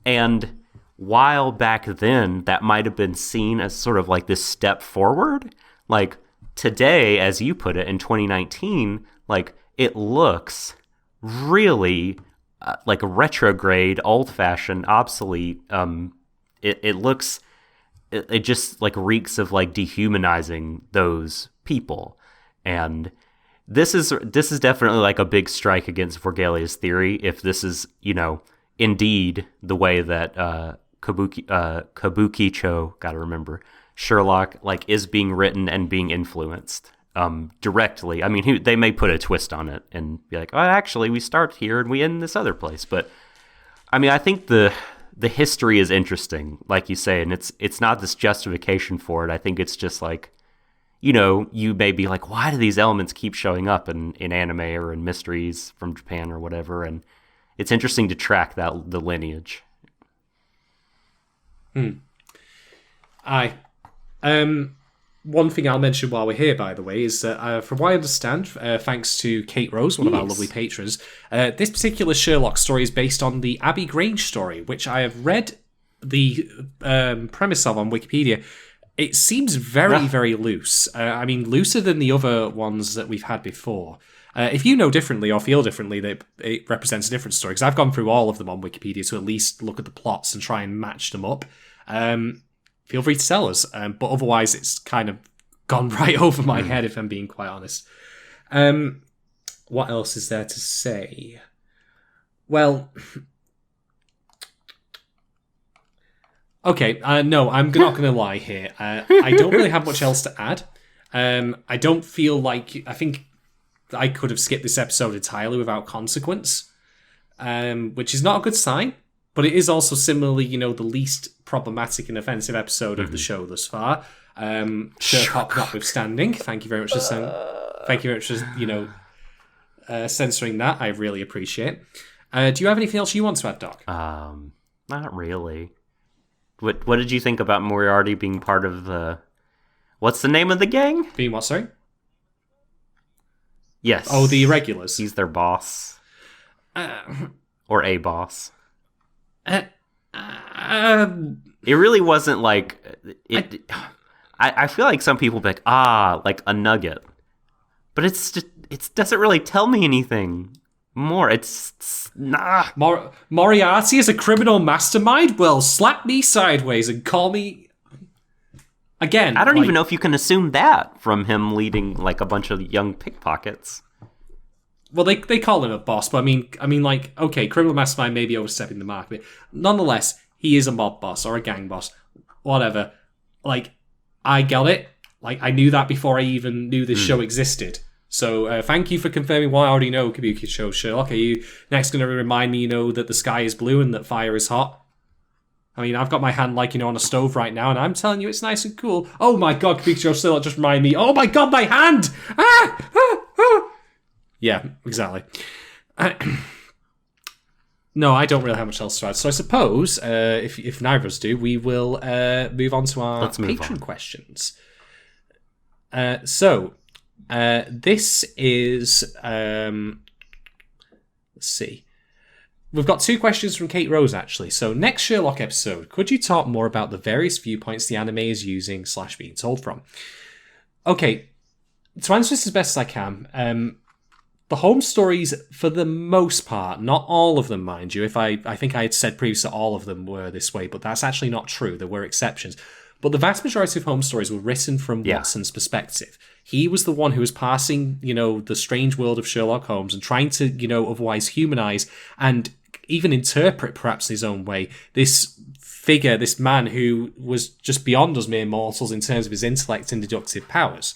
And while back then that might have been seen as sort of like this step forward, like today, as you put it, in 2019, like it looks really like a retrograde, old-fashioned, obsolete. It just like reeks of like dehumanizing those people. And this is definitely like a big strike against Vorgelia's theory. If this is, indeed the way that Kabukicho, gotta remember, Sherlock like is being written and being influenced directly. I mean, they may put a twist on it and be like, oh, actually, we start here and we end this other place. But I mean, I think the history is interesting, like you say, and it's not this justification for it. I think it's just like, you may be like, why do these elements keep showing up in anime or in mysteries from Japan or whatever? And it's interesting to track the lineage. One thing I'll mention while we're here, by the way, is that from what I understand, thanks to Kate Rose, one of our lovely patrons, this particular Sherlock story is based on the Abbey Grange story, which I have read the premise of on Wikipedia. It seems very, very loose. I mean, looser than the other ones that we've had before. If you know differently or feel differently that it represents a different story, because I've gone through all of them on Wikipedia to at least look at the plots and try and match them up, feel free to tell us. But otherwise, it's kind of gone right over my head, if I'm being quite honest. What else is there to say? Well, okay, no, I'm not going to lie here. I don't really have much else to add. I don't feel like... I think I could have skipped this episode entirely without consequence, which is not a good sign, but it is also similarly, the least problematic and offensive episode of the show thus far. Sherlock notwithstanding. Thank you very much for censoring that. I really appreciate. Do you have anything else you want to add, Doc? Not really. What did you think about Moriarty being part of the... What's the name of the gang? Being what, sorry? Yes. Oh, the Irregulars. He's their boss. Or a boss. It really wasn't like... I feel like some people be like, like a nugget. But it doesn't really tell me anything more. It's nah. Moriarty is a criminal mastermind? Well, slap me sideways and call me... Again, I don't even know if you can assume that from him leading like a bunch of young pickpockets. Well, they call him a boss, but I mean, like, okay, criminal mastermind may be overstepping the mark, but nonetheless, he is a mob boss or a gang boss, whatever. Like, I got it. Like, I knew that before I even knew this show existed. So, thank you for confirming what I already know, Kabukicho Sherlock. Are you next going to remind me, that the sky is blue and that fire is hot? I mean, I've got my hand, on a stove right now, and I'm telling you it's nice and cool. Oh my god, Kabukicho Sherlock just reminded me. Oh my god, my hand! Yeah, exactly. No, I don't really have much else to add. So I suppose, if neither of us do, we will move on to our patron questions. This is... let's see. We've got 2 questions from Kate Rose, actually. So, next Sherlock episode, could you talk more about the various viewpoints the anime is using / being told from? Okay, to answer this as best as I can, the home stories, for the most part, not all of them, mind you. I think I had said previously all of them were this way, but that's actually not true. There were exceptions. But the vast majority of home stories were written from Watson's perspective. He was the one who was passing, the strange world of Sherlock Holmes and trying to, otherwise humanize and even interpret, perhaps in his own way, this figure, this man who was just beyond us mere mortals in terms of his intellect and deductive powers.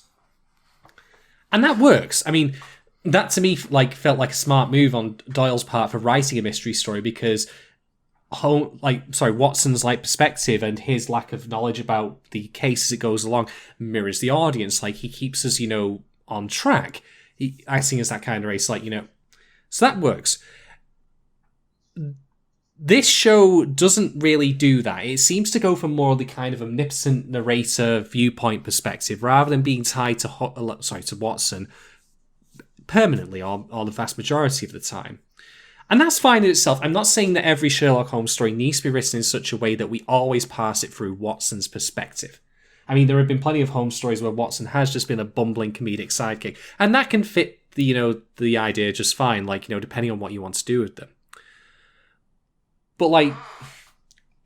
And that works. I mean, that to me felt like a smart move on Doyle's part for writing a mystery story, because Watson's perspective and his lack of knowledge about the case as it goes along mirrors the audience. He keeps us, on track. Acting as that kind of race, so that works. This show doesn't really do that. It seems to go for more the kind of omnipotent narrator viewpoint perspective, rather than being tied to Watson permanently or the vast majority of the time. And that's fine in itself. I'm not saying that every Sherlock Holmes story needs to be written in such a way that we always pass it through Watson's perspective. I mean, there have been plenty of Holmes stories where Watson has just been a bumbling comedic sidekick, and that can fit the idea just fine, depending on what you want to do with them. But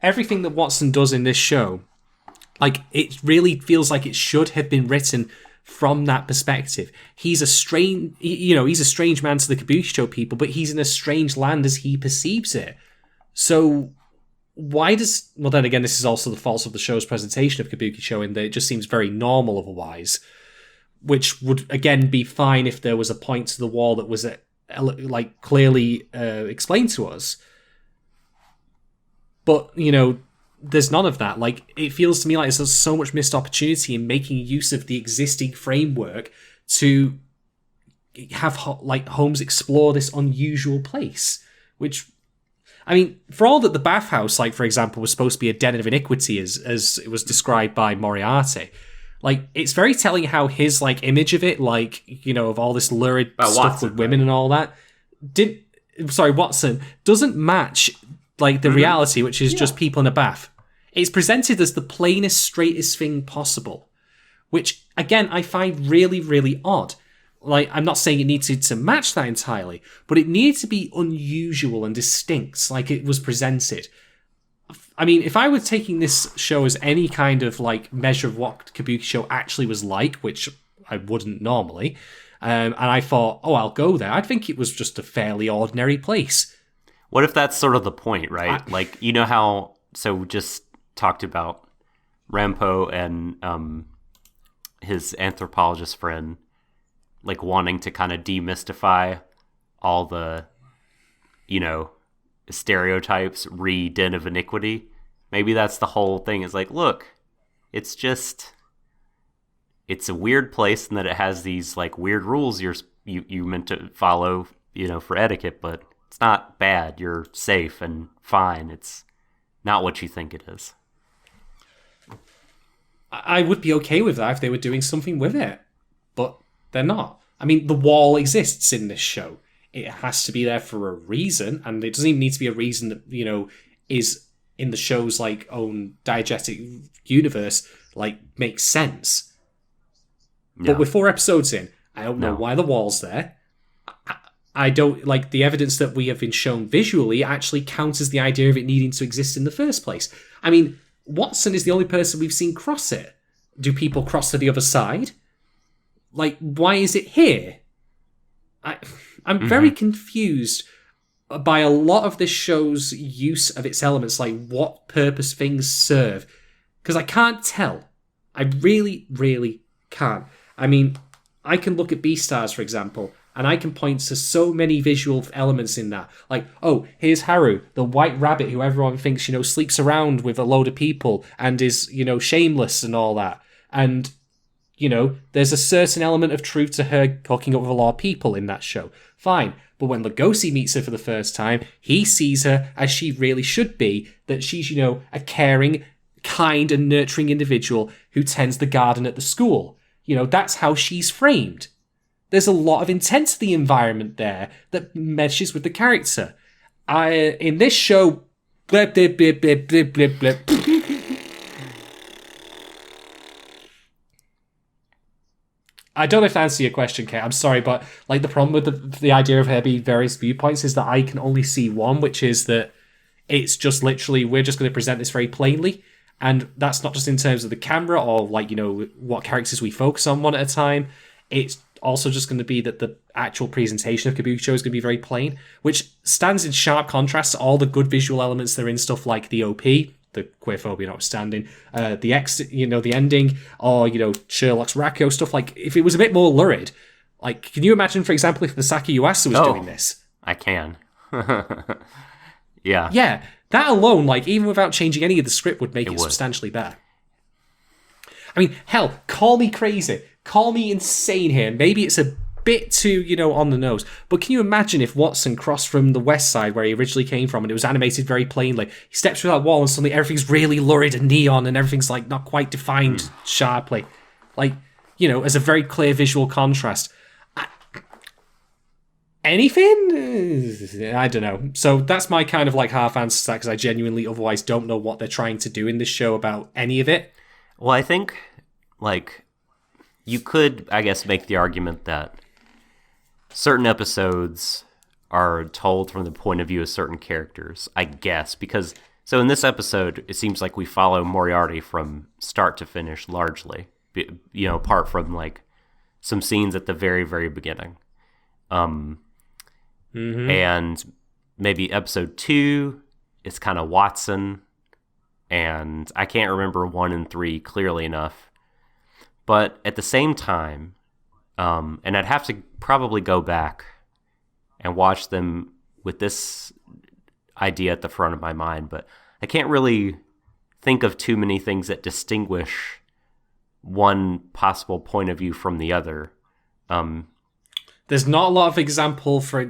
everything that Watson does in this show, it really feels like it should have been written from that perspective. He's a strange man to the Kabukicho people, but he's in a strange land as he perceives it. So then again, this is also the fault of the show's presentation of Kabukicho, in that it just seems very normal otherwise, which would again be fine if there was a point to the wall that was clearly explained to us. But, there's none of that. It feels to me like there's so much missed opportunity in making use of the existing framework to have Holmes explore this unusual place. Which, I mean, for all that the bathhouse, for example, was supposed to be a den of iniquity as it was described by Moriarty, it's very telling how his image of it, of all this lurid stuff Watson, with women and all that, Watson doesn't match the reality, which is just people in a bath. It's presented as the plainest, straightest thing possible, which, again, I find really, really odd. I'm not saying it needs to match that entirely, but it needed to be unusual and distinct, it was presented. I mean, if I were taking this show as any kind of, measure of what Kabukicho actually was like, which I wouldn't normally, and I thought, I'll go there, I'd think it was just a fairly ordinary place. What if that's sort of the point, right? We just talked about Rampo and his anthropologist friend, wanting to kind of demystify all the, stereotypes, den of iniquity. Maybe that's the whole thing, is look, it's a weird place, and that it has these, weird rules you meant to follow, for etiquette, but it's not bad. You're safe and fine. It's not what you think it is. I would be okay with that if they were doing something with it, but they're not. I mean, the wall exists in this show. It has to be there for a reason, and it doesn't even need to be a reason that, is in the show's, own diegetic universe, makes sense. No. But with 4 episodes in, I don't know why the wall's there. I don't the evidence that we have been shown visually actually counters the idea of it needing to exist in the first place. I mean, Watson is the only person we've seen cross it. Do people cross to the other side? Why is it here? I'm very confused by a lot of this show's use of its elements, what purpose things serve. Because I can't tell. I really, really can't. I mean, I can look at Beastars, for example, and I can point to so many visual elements in that. Here's Haru, the white rabbit who everyone thinks, sleeps around with a load of people and is, shameless and all that. And, there's a certain element of truth to her hooking up with a lot of people in that show. Fine. But when Lugosi meets her for the first time, he sees her as she really should be, that she's, a caring, kind and nurturing individual who tends the garden at the school. That's how she's framed. There's a lot of intent to the environment there that meshes with the character. In this show, blip, blip, blip, blip, blip, blip, blip. I don't know if that answers your question, Kate. I'm sorry, but the problem with the idea of her being various viewpoints is that I can only see one, which is that it's just literally, we're just going to present this very plainly, And that's not just in terms of the camera or, like, you know, what characters we focus on one at a time. It's also just going to be that the actual presentation of Kabukicho is going to be very plain, which stands in sharp contrast to all the good visual elements that are in stuff like the OP, the queerphobia notwithstanding, the ending, or, you know, Sherlock's Rakko stuff. Like, if it was a bit more lurid, like, can you imagine, for example, if the Saki Yuasa was doing this? I can. Yeah. Yeah, that alone, like, even without changing any of the script, would make it substantially better. I mean, hell, call me crazy, call me insane here. Maybe it's a bit too, you know, on the nose. But can you imagine if Watson crossed from the West Side, where he originally came from, and it was animated very plainly? He steps through that wall, and suddenly everything's really lurid and neon, and everything's, like, not quite defined sharply. Like, you know, as a very clear visual contrast. Anything? I don't know. So that's my kind of, like, half answer to that, because I genuinely otherwise don't know what they're trying to do in this show about any of it. Well, I think, like, you could, I guess, make the argument that certain episodes are told from the point of view of certain characters, I guess, because, so in this episode, it seems like we follow Moriarty from start to finish, largely, you know, apart from, like, some scenes at the very, very beginning. And maybe episode 2 is kind of Watson, and I can't remember 1 and 3 clearly enough. But at the same time, and I'd have to probably go back and watch them with this idea at the front of my mind, but I can't really think of too many things that distinguish one possible point of view from the other. There's not a lot of example for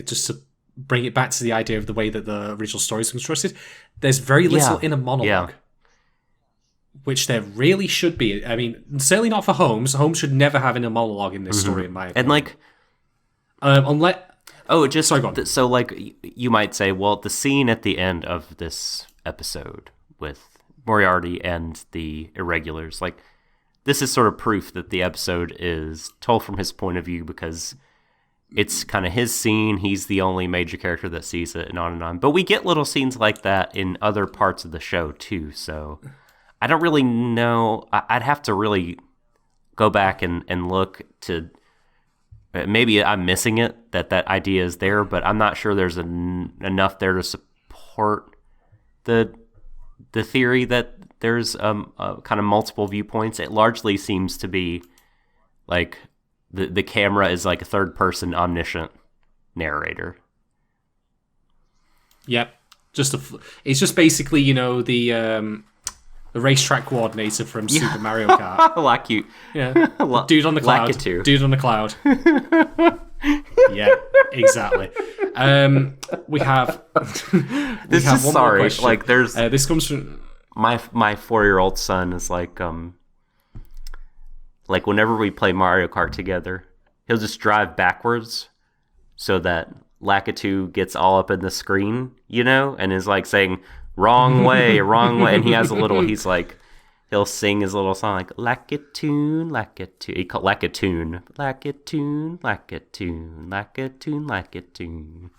just to bring it back to the idea of the way that the original story is constructed. There's very little inner monologue, which there really should be. I mean, certainly not for Holmes. Holmes should never have inner monologue in this story, in my opinion. And, like, so, like, you might say, well, the scene at the end of this episode with Moriarty and the Irregulars, like, this is sort of proof that the episode is told from his point of view, because it's kind of his scene. He's the only major character that sees it, and on and on. But we get little scenes like that in other parts of the show, too. So I don't really know. I'd have to really go back and look to... Maybe I'm missing it, that idea is there, but I'm not sure there's enough there to support the theory that there's kind of multiple viewpoints. It largely seems to be like the camera is like a third-person omniscient narrator. Yep. It's just basically, you know, the racetrack coordinator from Super Mario Kart. Like you. Yeah. Dude on the cloud. Lakitu. Dude on the cloud. Yeah, exactly. We have this is one sorry. Like, there's this comes from my 4-year-old son is like whenever we play Mario Kart together, he'll just drive backwards so that Lakitu gets all up in the screen, you know, and is like saying wrong way, and he has a little, he's like, he'll sing his little song like Lakitu, Lakitu. He called Lakatoon, Lakatoon, Lakatoon, Lakatoon,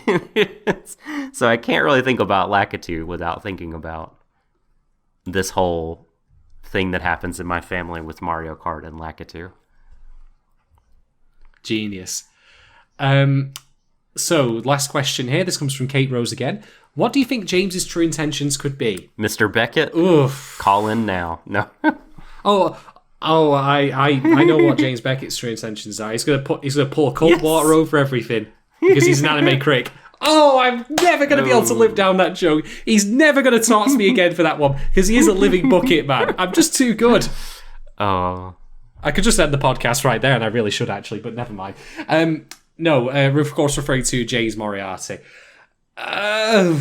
Lakatoon. So I can't really think about Lakitu without thinking about this whole thing that happens in my family with Mario Kart and Lakitu. Genius. So, last question here. This comes from Kate Rose again. What do you think James's true intentions could be? Mr. Beckett? Oof. Call in now. No. I know what James Beckett's true intentions are. He's gonna pull cold water over everything because he's an anime critic. Oh, I'm never going to be able to live down that joke. He's never going to talk to me again for that one because he is a living bucket, man. I'm just too good. Oh. I could just end the podcast right there, and I really should actually, but never mind. No, we're of course referring to James Moriarty. I'm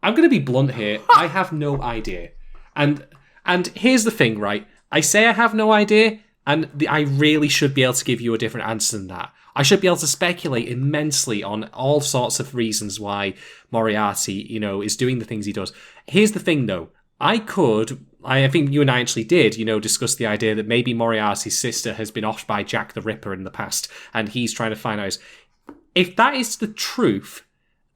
going to be blunt here. I have no idea. And here's the thing, right? I say I have no idea, and I really should be able to give you a different answer than that. I should be able to speculate immensely on all sorts of reasons why Moriarty, you know, is doing the things he does. Here's the thing, though. I think you and I actually did, you know, discuss the idea that maybe Moriarty's sister has been offed by Jack the Ripper in the past, and he's trying to find out. If that is the truth,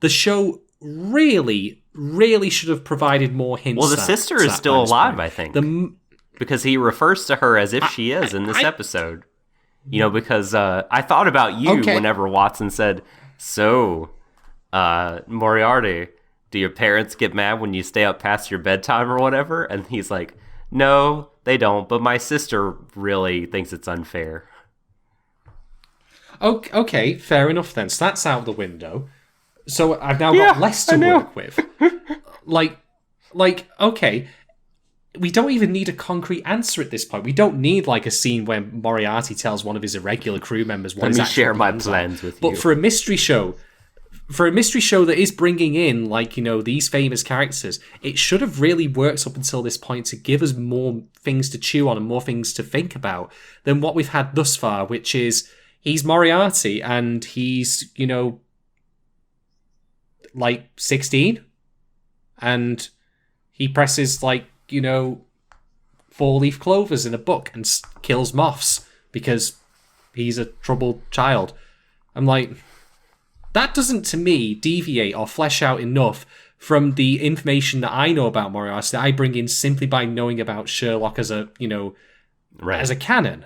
the show really, really should have provided more hints. Well, the sister is still alive, I think. Because he refers to her as if she is in this episode. You know, because I thought about you whenever Watson said, "So, Moriarty, do your parents get mad when you stay up past your bedtime or whatever?" And he's like, "No, they don't, but my sister really thinks it's unfair." Okay, fair enough then. So that's out the window. So I've now got less to work with. Okay, we don't even need a concrete answer at this point. We don't need like a scene where Moriarty tells one of his irregular crew members what his actual share my plans with you. But for a mystery show that is bringing in like, you know, these famous characters, it should have really worked up until this point to give us more things to chew on and more things to think about than what we've had thus far, which is he's Moriarty and he's, you know, like 16 and he presses like, you know, 4-leaf clovers in a book and kills moths because he's a troubled child. I'm like, that doesn't to me deviate or flesh out enough from the information that I know about Moriarty that I bring in simply by knowing about Sherlock as a, you know, as a canon.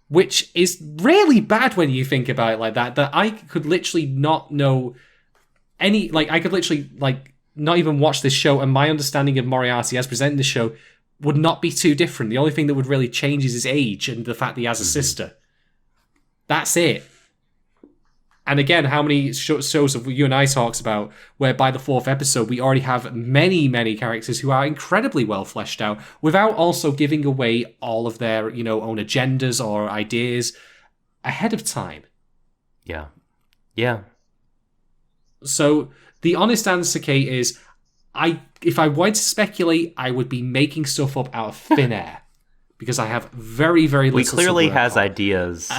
Which is really bad when you think about it like that I could literally not know any, like, I could literally, like, not even watch this show, and my understanding of Moriarty as presenting the show would not be too different. The only thing that would really change is his age and the fact that he has a sister. That's it. And again, how many shows have you and I talked about where by the 4th episode we already have many, many characters who are incredibly well fleshed out without also giving away all of their, you know, own agendas or ideas ahead of time. Yeah. Yeah. So the honest answer, Kate, is if I wanted to speculate, I would be making stuff up out of thin air because I have very, very little. We clearly has ideas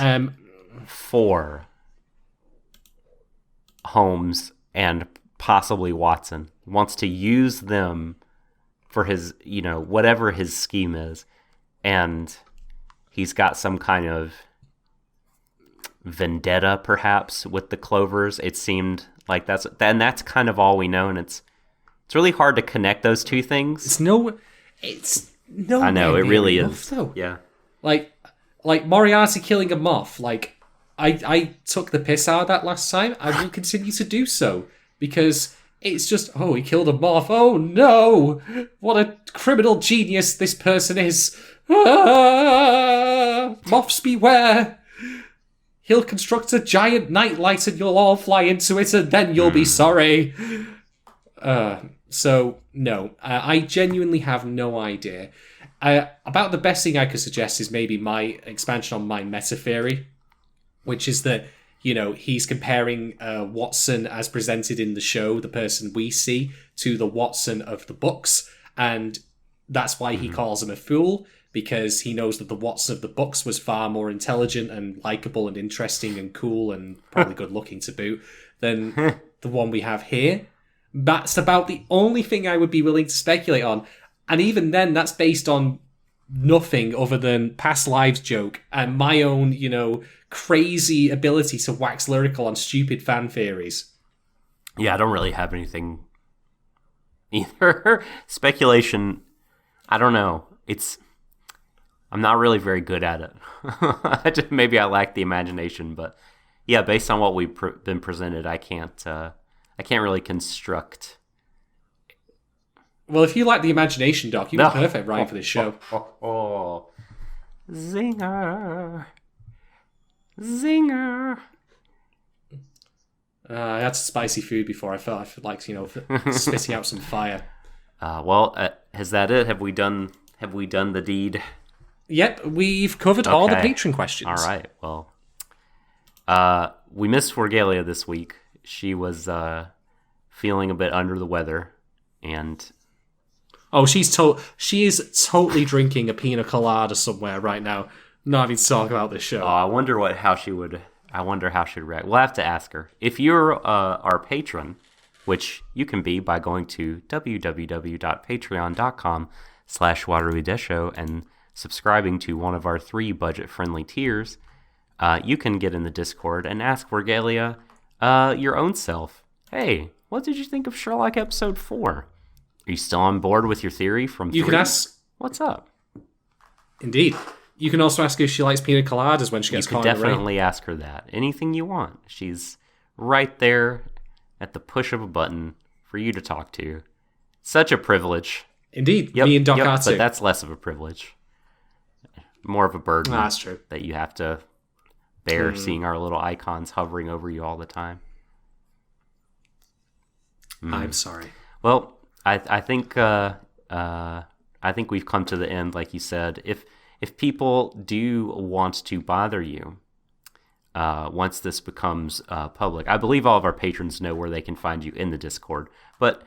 for Holmes and possibly Watson. He wants to use them for his, you know, whatever his scheme is, and he's got some kind of vendetta, perhaps, with the Clovers. It seemed like that's kind of all we know, and it's really hard to connect those two things. It's no. I know it really enough, is. Though. Yeah, like Moriarty killing a moth. Like I took the piss out of that last time. I will continue to do so because it's just, oh, he killed a moth. Oh no! What a criminal genius this person is. Ah, moths beware. He'll construct a giant nightlight and you'll all fly into it and then you'll be sorry. So, no. I genuinely have no idea. About the best thing I could suggest is maybe my expansion on my meta theory, which is that, you know, he's comparing Watson as presented in the show, the person we see, to the Watson of the books. And that's why he calls him a fool, because he knows that the Watson of the books was far more intelligent and likable and interesting and cool and probably good looking to boot than the one we have here. That's about the only thing I would be willing to speculate on. And even then, that's based on nothing other than past lives joke and my own, you know, crazy ability to wax lyrical on stupid fan theories. Yeah, I don't really have anything either. Speculation, I don't know. I'm not really very good at it. Maybe I lack the imagination, but yeah, based on what we've been presented, I can't really construct. Well, if you like the imagination, Doc, you'd be perfect writing for this show. Zinger. Zinger. I had some spicy food before. I felt like, you know, spitting out some fire. Is that it? Have we done the deed? Yep, we've covered all the patron questions. All right, well, we missed Forgalia this week. She was feeling a bit under the weather, and she is totally drinking a pina colada somewhere right now. Not having to talk about this show. I wonder how she would react. We'll have to ask her. If you're our patron, which you can be by going to www.patreon.com/Warui Deshou and subscribing to one of our 3 budget-friendly tiers, you can get in the Discord and ask Forgalia your own self, hey, what did you think of Sherlock episode 4? Are you still on board with your theory from 3? You can ask... What's up? Indeed. You can also ask if she likes pina coladas when she gets caught in the rain. You can definitely ask her that. Anything you want. She's right there at the push of a button for you to talk to. Such a privilege. Indeed. Me and Doc Artu. But that's less of a privilege. More of a burden. That's true. That you have to bear seeing our little icons hovering over you all the time. I'm sorry. Well, I think we've come to the end, like you said. If people do want to bother you, once this becomes public, I believe all of our patrons know where they can find you in the Discord. But,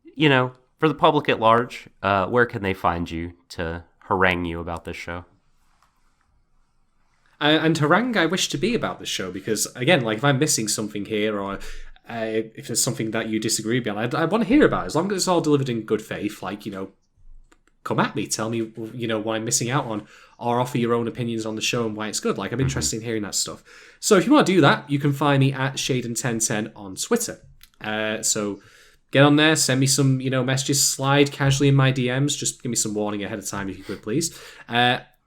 for the public at large, where can they find you to harangue you about this show? And harangue I wish to be about this show, because, again, like, if I'm missing something here, or if there's something that you disagree with, I want to hear about it. As long as it's all delivered in good faith, like, come at me, tell me, what I'm missing out on, or offer your own opinions on the show and why it's good. Like, I'm interested in hearing that stuff. So if you want to do that, you can find me at Shadon1010 on Twitter. So get on there, send me some, messages, slide casually in my DMs. Just give me some warning ahead of time if you could, please.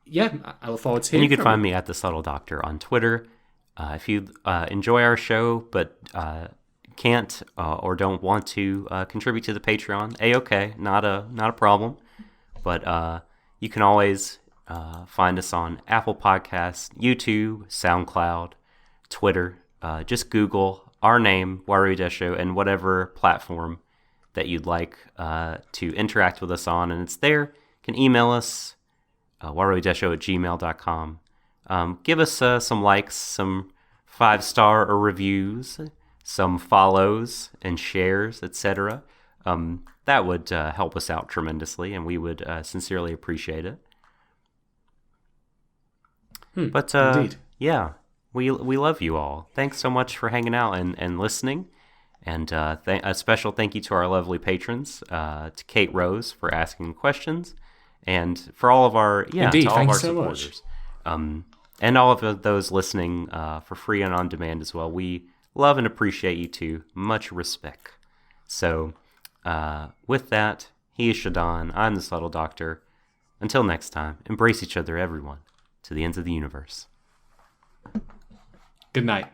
Yeah, I look forward to hearing. And you can find me at The Subtle Doctor on Twitter. If you enjoy our show but can't or don't want to contribute to the Patreon, A-okay, not a problem. But you can always find us on Apple Podcasts, YouTube, SoundCloud, Twitter. Just Google our name, Warui Deshou, and whatever platform that you'd like to interact with us on. And it's there. You can email us, waruideshow@gmail.com. Give us some likes, some 5-star reviews, some follows and shares, etc. That would help us out tremendously, and we would sincerely appreciate it. But indeed. Yeah, we love you all. Thanks so much for hanging out and listening. And a special thank you to our lovely patrons, to Kate Rose for asking questions, and for all of our Indeed, to all of our so supporters, and all of those listening for free and on demand as well. We love and appreciate you too. Much respect. So. With that, he is Shadon, I'm the Subtle Doctor. Until next time, embrace each other, everyone, to the ends of the universe. Good night.